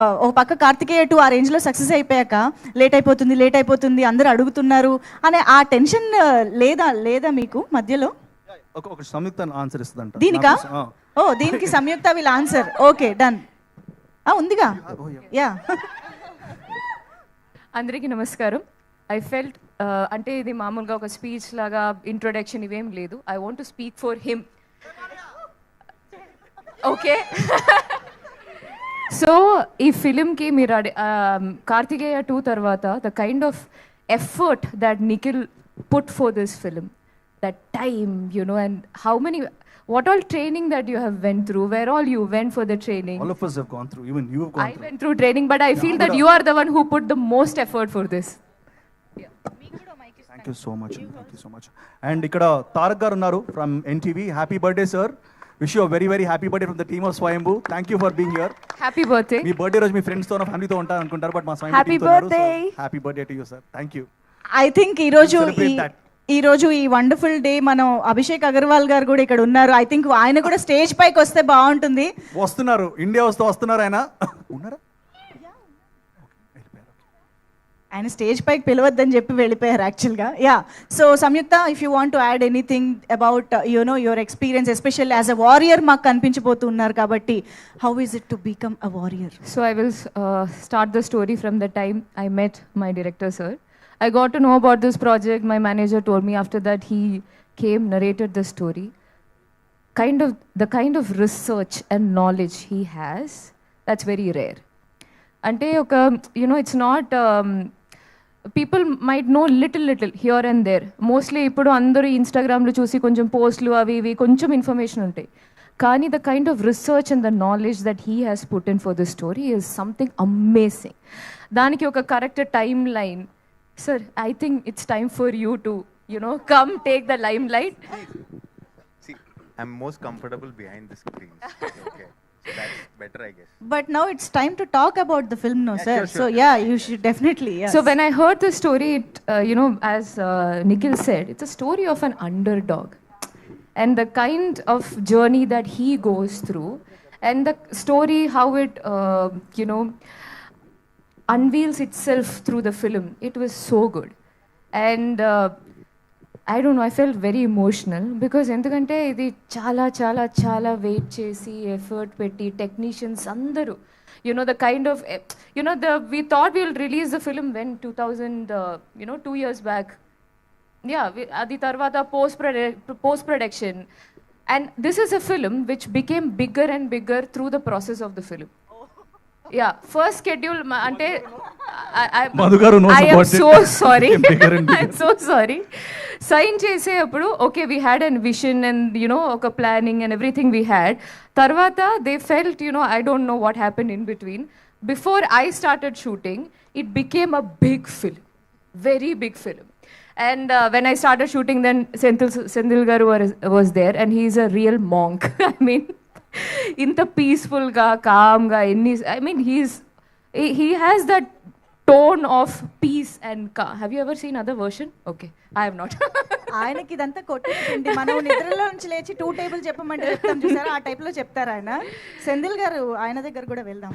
ఒక పక్క కార్తికేయ 2 ఆ రేంజ్లో సక్సెస్ అయిపోయాక లేట్ అయిపోతుంది అందరూ అడుగుతున్నారు అనే ఆ టెన్షన్ లేదా మీకు మధ్యలో? ఒక సంయుక్త ఆన్సర్ ఇస్తుందంట దీనికా? ఓ దీనికి సంయుక్త విల్ ఆన్సర్. Okay done. ఉందిగా యా. అందరికీ నమస్కారం. ఐ ఫెల్ట్ అంటే ఇది మామూలుగా ఒక స్పీచ్ లాగా ఇంట్రొడక్షన్ ఇవేం లేదు. I want to speak for him. Okay, so ఈ ఫిలింకి మీరు కార్తికేయ 2 తర్వాత the kind of effort that Nikhil put for this film, that time and how many what all training that you have went through, where all you went for the training. All of us have gone through, even you have gone through. I went through training, but I feel that you are the one who put the most effort for this. Thank you so much. And ikkada Tarak garu unnaru from NTV. Happy birthday sir. Wish you a very very happy birthday from the team of Swayambhu. Thank you for being here. Happy birthday. Me birthday రోజు మీ friends తో family తో ఉంటారు అనుకుంటారు, but మా Swayambhu happy birthday. Happy birthday to you sir. Thank you. I think ఈ రోజు ఈ wonderful day మనం అభిషేక్ అగర్వాల్ గారు కూడా ఇక్కడ ఉన్నారు. ఐ థింక్ ఆయన కూడా స్టేజ్ పైకి వస్తే బాగుంటుంది. వస్తున్నారు, ఇండియా వస్తున్నారు. ఆయన ఉన్నారా? ఆయన స్టేజ్ పైకి పిలవద్దని చెప్పి వెళ్ళిపోయారు యాక్చువల్గా. Yeah, so Samyukta, if you want to add anything about your experience, especially as a warrior మాకు కనిపించబోతున్నారు కాబట్టి, how is it to become a warrior? So I will start the story from the time I met my director sir. I got to know about this project. My manager told me after that he came, narrated the story. The kind of research and knowledge he has, that's very rare. Ante oka, it's not, people might know little here and there. Mostly ippudu andaru Instagram lo chusi koncham postlu avi ivi koncham information untayi. Kani the kind of research and the knowledge that he has put in for this story is something amazing. Daniki oka correct timeline. Sir, I think it's time for you to, come take the limelight. See, I'm most comfortable behind the screen. Okay, so that's better, I guess. But now it's time to talk about the film, no, sir? Sure. So yeah, you should definitely. Yes. So when I heard the story, as Nikhil said, it's a story of an underdog, and the kind of journey that he goes through, and the story how it, unveils itself through the film. It was so good, and I don't know, I felt very emotional because endukante idi chala wait chesi effort petti technicians andaru, the kind of we thought we'll release the film when 2000 2 years back. Adi tarvata post production, and this is a film which became bigger and bigger through the process of the film. Yeah, first schedule ante Madhugaru knows I am about so it. sorry. Bigger and bigger. I'm so sorry. Sign chese appudu okay, we had a vision and oka planning and everything we had. Tarvata they felt I don't know what happened in between. Before I started shooting, it became a big film, very big film. And when I started shooting, then Senthil garu was there, and he's a real monk. I mean, ఇంత పీస్ఫుల్గా కామ్గా he has that tone of peace and calm. Have you ever seen other version? Okay, I have not. ఆయనకి ఇదంతా కొట్టింది. మనం నిద్రలో నుంచి లేచి 2 టేబుల్ చెప్పమంటే చెప్తాం చూసారా, ఆ టైప్లో చెప్తారు ఆయన. సెంధిల్ గారు ఆయన దగ్గర కూడా వెళ్దాం.